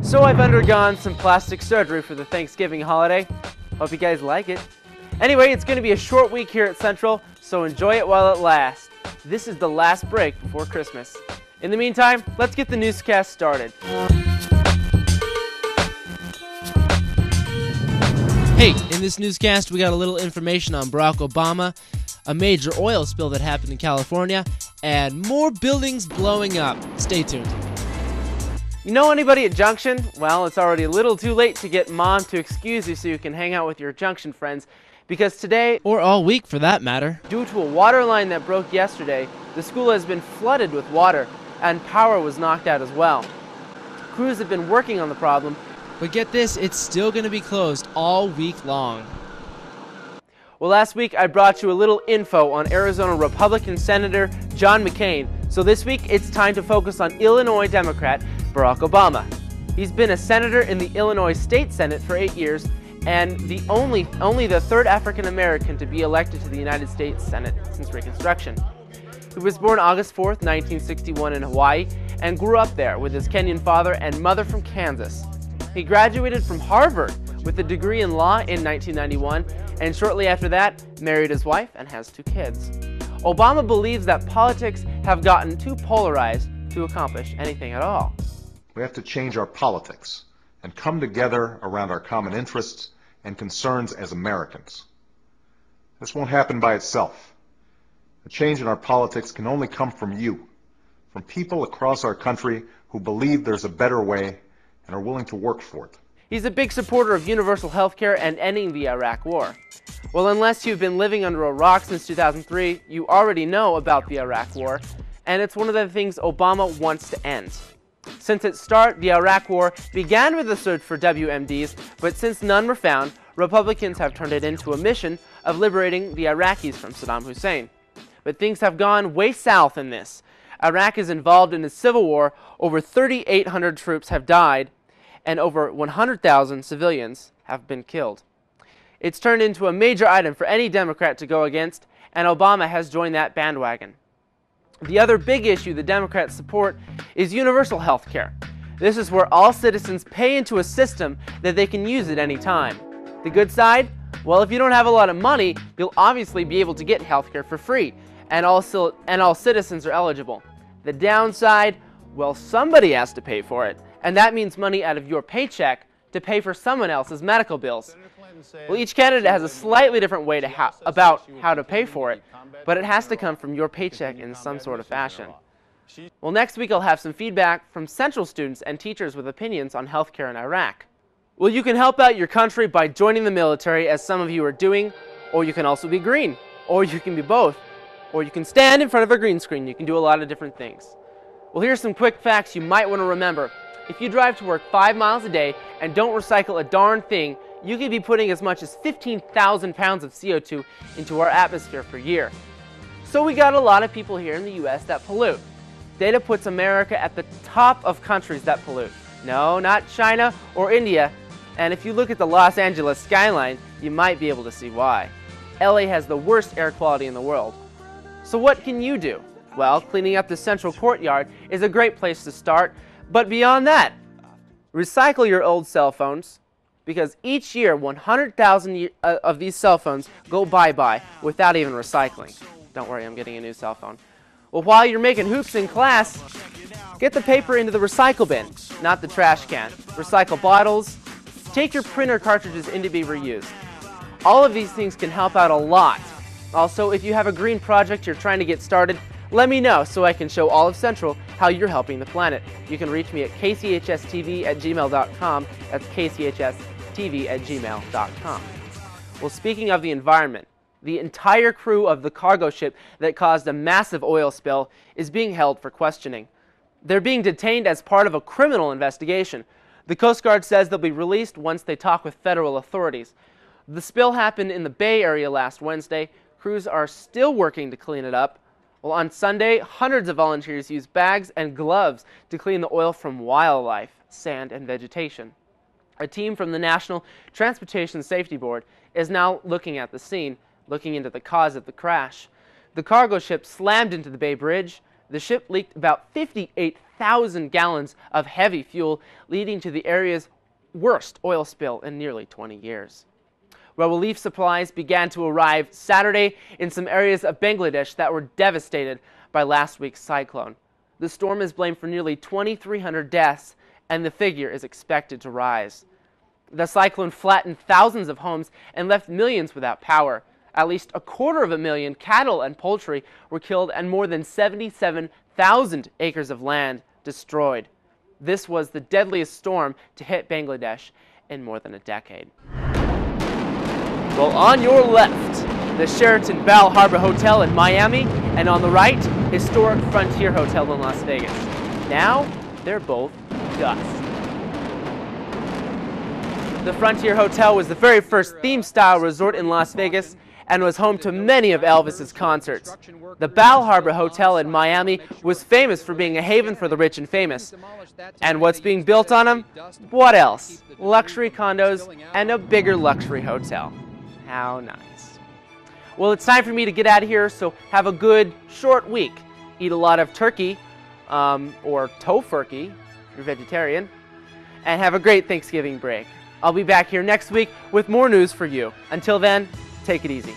So I've undergone some plastic surgery for the Thanksgiving holiday. Hope you guys like it. Anyway, it's going to be a short week here at Central, so enjoy it while it lasts. This is the last break before Christmas. In the meantime, let's get the newscast started. Hey, in this newscast we got a little information on Barack Obama, a major oil spill that happened in California, and more buildings blowing up. Stay tuned. You know anybody at Junction? Well, it's already a little too late to get Mom to excuse you so you can hang out with your Junction friends, because today, or all week for that matter, due to a water line that broke yesterday, the school has been flooded with water, and power was knocked out as well. Crews have been working on the problem, but get this, it's still going to be closed all week long. Well, last week I brought you a little info on Arizona Republican Senator John McCain, so this week it's time to focus on Illinois Democrat Barack Obama. He's been a senator in the Illinois State Senate for 8 years and only the third African American to be elected to the United States Senate since Reconstruction. He was born August 4th, 1961 in Hawaii and grew up there with his Kenyan father and mother from Kansas. He graduated from Harvard with a degree in law in 1991 and shortly after that married his wife and has 2 kids. Obama believes that politics have gotten too polarized to accomplish anything at all. We have to change our politics and come together around our common interests and concerns as Americans. This won't happen by itself. A change in our politics can only come from you, from people across our country who believe there's a better way and are willing to work for it. He's a big supporter of universal health care and ending the Iraq War. Well, unless you've been living under a rock since 2003, you already know about the Iraq War, and it's one of the things Obama wants to end. Since its start, the Iraq War began with a search for WMDs, but since none were found, Republicans have turned it into a mission of liberating the Iraqis from Saddam Hussein. But things have gone way south in this. Iraq is involved in a civil war, over 3,800 troops have died, and over 100,000 civilians have been killed. It's turned into a major item for any Democrat to go against, and Obama has joined that bandwagon. The other big issue the Democrats support is universal health care. This is where all citizens pay into a system that they can use at any time. The good side? Well, if you don't have a lot of money, you'll obviously be able to get health care for free, and all citizens are eligible. The downside? Well, somebody has to pay for it, and that means money out of your paycheck to pay for someone else's medical bills. Well, each candidate has a slightly different way about how to pay for it, but it has to come from your paycheck in some sort of fashion. Well, next week I'll have some feedback from Central students and teachers with opinions on healthcare in Iraq. Well, you can help out your country by joining the military, as some of you are doing, or you can also be green, or you can be both, or you can stand in front of a green screen. You can do a lot of different things. Well, here's some quick facts you might want to remember. If you drive to work 5 miles a day and don't recycle a darn thing, you could be putting as much as 15,000 pounds of CO2 into our atmosphere per year. So we got a lot of people here in the US that pollute. Data puts America at the top of countries that pollute. No, not China or India. And if you look at the Los Angeles skyline, you might be able to see why. LA has the worst air quality in the world. So what can you do? Well, cleaning up the central courtyard is a great place to start. But beyond that, recycle your old cell phones, because each year 100,000 of these cell phones go bye-bye without even recycling. Don't worry, I'm getting a new cell phone. Well, while you're making hoops in class, get the paper into the recycle bin, not the trash can. Recycle bottles. Take your printer cartridges in to be reused. All of these things can help out a lot. Also, if you have a green project you're trying to get started, let me know so I can show all of Central how you're helping the planet. You can reach me at kchstv@gmail.com. That's kchstv@gmail.com. Well, speaking of the environment, the entire crew of the cargo ship that caused a massive oil spill is being held for questioning. They're being detained as part of a criminal investigation. The Coast Guard says they'll be released once they talk with federal authorities. The spill happened in the Bay Area last Wednesday. Crews are still working to clean it up. Well, on Sunday, hundreds of volunteers used bags and gloves to clean the oil from wildlife, sand, and vegetation. A team from the National Transportation Safety Board is now looking at the scene, looking into the cause of the crash. The cargo ship slammed into the Bay Bridge. The ship leaked about 58,000 gallons of heavy fuel, leading to the area's worst oil spill in nearly 20 years. Well, relief supplies began to arrive Saturday in some areas of Bangladesh that were devastated by last week's cyclone. The storm is blamed for nearly 2,300 deaths, and the figure is expected to rise. The cyclone flattened thousands of homes and left millions without power. At least 250,000 cattle and poultry were killed and more than 77,000 acres of land destroyed. This was the deadliest storm to hit Bangladesh in more than a decade. Well, on your left, the Sheraton Bal-Harbor Hotel in Miami, and on the right, historic Frontier Hotel in Las Vegas. Now, they're both dust. The Frontier Hotel was the very first theme-style resort in Las Vegas and was home to many of Elvis's concerts. The Bal-Harbor Hotel in Miami was famous for being a haven for the rich and famous. And what's being built on them? What else? Luxury condos and a bigger luxury hotel. How nice. Well, it's time for me to get out of here, so have a good, short week. Eat a lot of turkey, or tofurkey, if you're vegetarian, and have a great Thanksgiving break. I'll be back here next week with more news for you. Until then, take it easy.